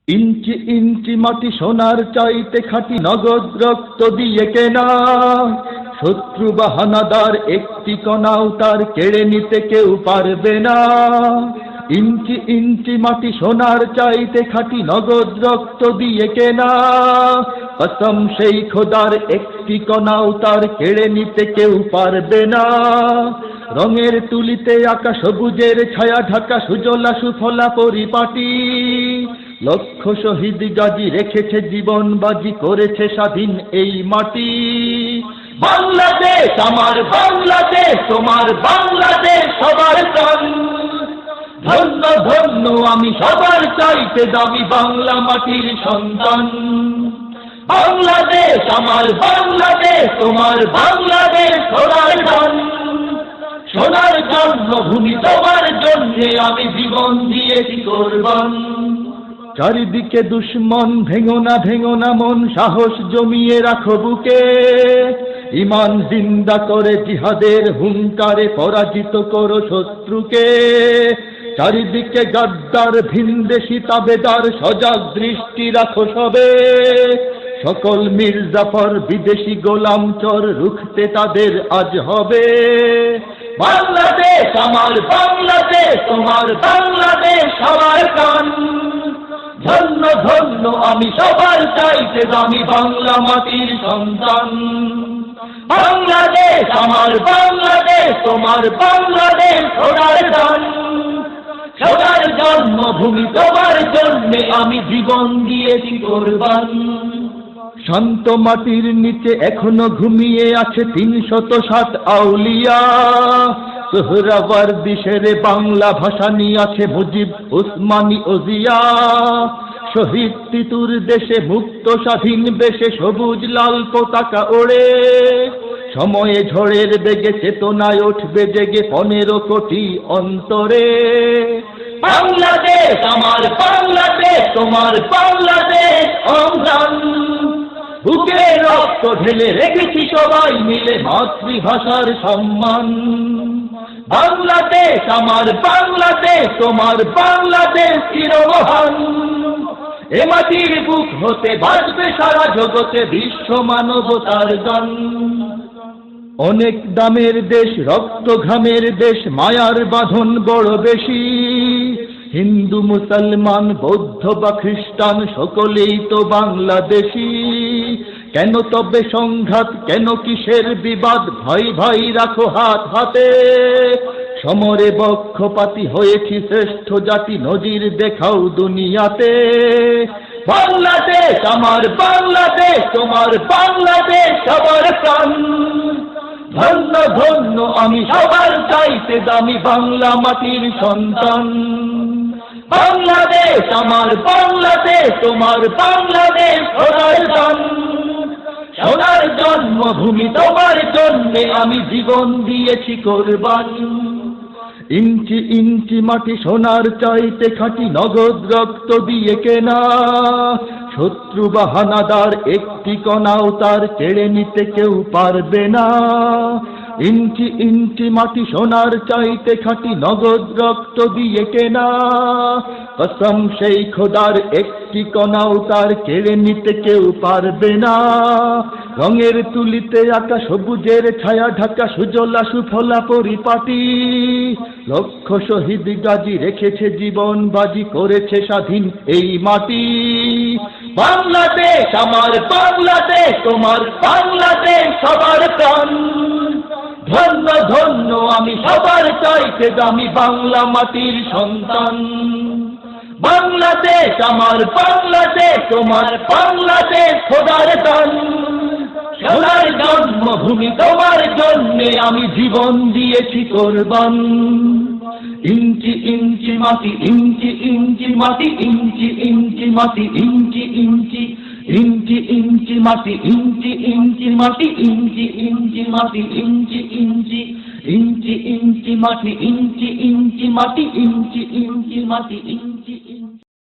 ইঞ্চি ইঞ্চি মাটি সোনার চাইতে খাঁটি নগদ রক্ত দিয়ে কেনা, শত্রু বা হানাদার একটি কণাও তার কেড়ে নিতে কেউ পারবে না। ইঞ্চি ইঞ্চি মাটি সোনার চাইতে খাঁটি নগদ রক্ত দিয়ে কেনা, কসম সেই খোদার একটি কণাও তার কেড়ে নিতে কেউ পারবে না। রঙের তুলিতে আঁকা সবুজের ছায়া ঢাকা সুজলা সুফলা পরিপাটি, লক্ষ শহীদ গাজী রেখেছে জীবন বাজি, করেছে স্বাধীন এই মাটি। বাংলাদেশ আমার বাংলাদেশ, তোমার বাংলাদেশ সবার প্রাণ। ধন্য ধন্য আমি সবার চাইতে দামি বাংলা মাটির সন্তান। বাংলাদেশ আমার বাংলাদেশ, তোমার বাংলাদেশ সোনার গান। সোনার জন্মভূমি তোমার জন্যে আমি জীবন দিয়েছি কোরবান। চারিদিকে দুশ্মন, ভেঙো না মন, সাহস জমিয়ে রাখো বুকে। ঈমান জিন্দা করে জিহাদের হুঙ্কারে পরাজিত করো শত্রুকে। চারিদিকে গাদ্দার ভিনদেশী তাবেদার, সজাগ দৃষ্টি রাখো সবে। সকল মির্জাফর বিদেশি গোলাম চর, রুখতে তাদের আজ হবে। বাংলাদেশ আমার বাংলাদেশ, তোমার বাংলাদেশ সবার প্রাণ। ধন্য ধন্য আমি সবার চাইতে দামি বাংলা মাটির সন্তান। বাংলাদেশ আমার বাংলাদেশ, তোমার বাংলাদেশ সোনার গান। সোনার জন্মভূমি তোমার জন্যে আমি জীবন দিয়েছি কোরবান। শান্ত মাটির নিচে এখনো ঘুমিয়ে আছে ৩৬০ আউলিয়া। সোহরাওয়ার্দী শেরে বাংলা ভাষা নিয়ে আছে মুজিব, উসমানী ও জিয়া। শহীদ তিতুর দেশে মুক্ত স্বাধীন বেশে সবুজ লাল পতাকা ওড়ে। সময়ে ঝড়ের বেগে চেতনায় উঠবে জেগে ১৫ কোটি অন্তরে। বাংলাদেশ আমার বাংলাদেশ, তোমার বাংলাদেশ অম্লান। বুকে রক্ত ঢেলে রেখেছি সবাই মিলে মাতৃভাষার সম্মান। বাংলাদেশ আমার বাংলাদেশ, তোমার বাংলাদেশ চিরমহান। এ মাটির বুক হতে বাজবে সারা জগতে বিশ্ব মানবতার গান। অনেক দামের দেশ, রক্ত ঘামের দেশ, মায়ার বাঁধন বড় বেশি। হিন্দু মুসলমান বৌদ্ধ বা খ্রিস্টান সকলেই তো বাংলাদেশী। কেন তবে সংঘাত, কেন কিসের বিবাদ, ভাই ভাই রাখো হাত হাতে। সমরে বক্ষপাতী হয়েছি শ্রেষ্ঠ জাতি, নজির দেখাও দুনিয়াতে। বাংলাদেশ আমার বাংলাদেশ, তোমার বাংলাদেশ সবার প্রাণ। ধন্য ধন্য আমি সবার চাইতে দামি বাংলা মাটির সন্তান। বাংলাদেশ আমার বাংলাদেশ, তোমার বাংলাদেশ সোনার গান। সোনার জন্মভূমি তোমার জন্যে আমি জীবন দিয়েছি কোরবান। ইঞ্চি ইঞ্চি মাটি সোনার চাইতে খাঁটি নগদ রক্ত দিয়ে কেনা, শত্রু বা হানাদার একটি কণাও তার কেড়ে নিতে কেউ পারবে না। ইঞ্চি ইঞ্চি মাটি সোনার চাইতে খাঁটি নগদ রক্ত দিয়ে কেনা, কসম সেই খোদার একটি কণাও তার কেড়ে নিতে কেউ পারবে না। রঙের তুলিতে আঁকা সবুজের ছায়া ঢাকা সুজলা সুফলা পরিপাটি, লক্ষ শহীদ গাজী রেখেছে জীবন বাজি, করেছে স্বাধীন এই মাটি। বাংলাদেশ আমার বাংলাদেশ, তোমার বাংলাদেশ সবার প্রাণ। ধন্য ধন্য আমি সবার চাইতে দামি বাংলা মাটির সন্তান। বাংলাদেশ আমার বাংলাদেশ, তোমার বাংলাদেশ খোদার দান। সোনার জন্মভূমি তোমার জন্যে আমি জীবন দিয়েছি কোরবান। ইঞ্চি ইঞ্চি মাটি, ইঞ্চি ইঞ্চি মাটি, ইঞ্চি ইঞ্চি মাটি, ইঞ্চি ইঞ্চি ইঞ্চি ইঞ্চি মাটি, ইঞ্চি ইঞ্চি মাটি, ইঞ্চি ইঞ্চি মাটি, ইঞ্চি ইঞ্চি ইঞ্চি ইঞ্চি মাটি, ইঞ্চি ইঞ্চি মাটি, ইঞ্চি ইঞ্চি মাটি।